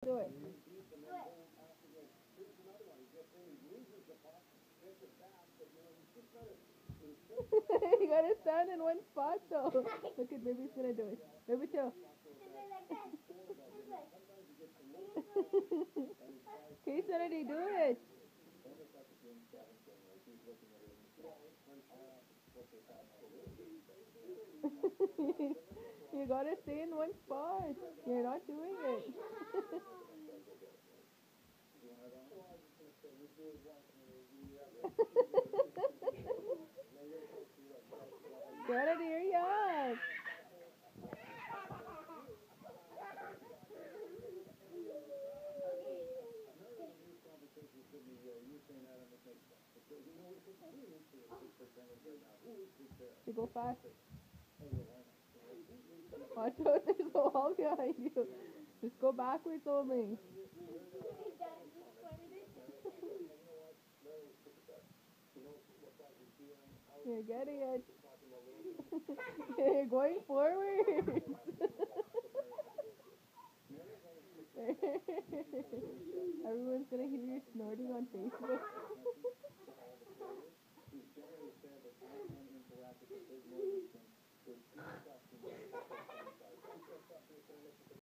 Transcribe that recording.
Do it. You gotta stand in one spot though. Look at baby's gonna do it. Baby too. Okay, Serenity, do it. You gotta stay in one spot. You're not doing it. Serenity, hurry up. You go fast. Watch out, there's a wall behind you. Just go backwards only. You're getting it. You're going forward. Everyone's gonna hear you snorting on Facebook.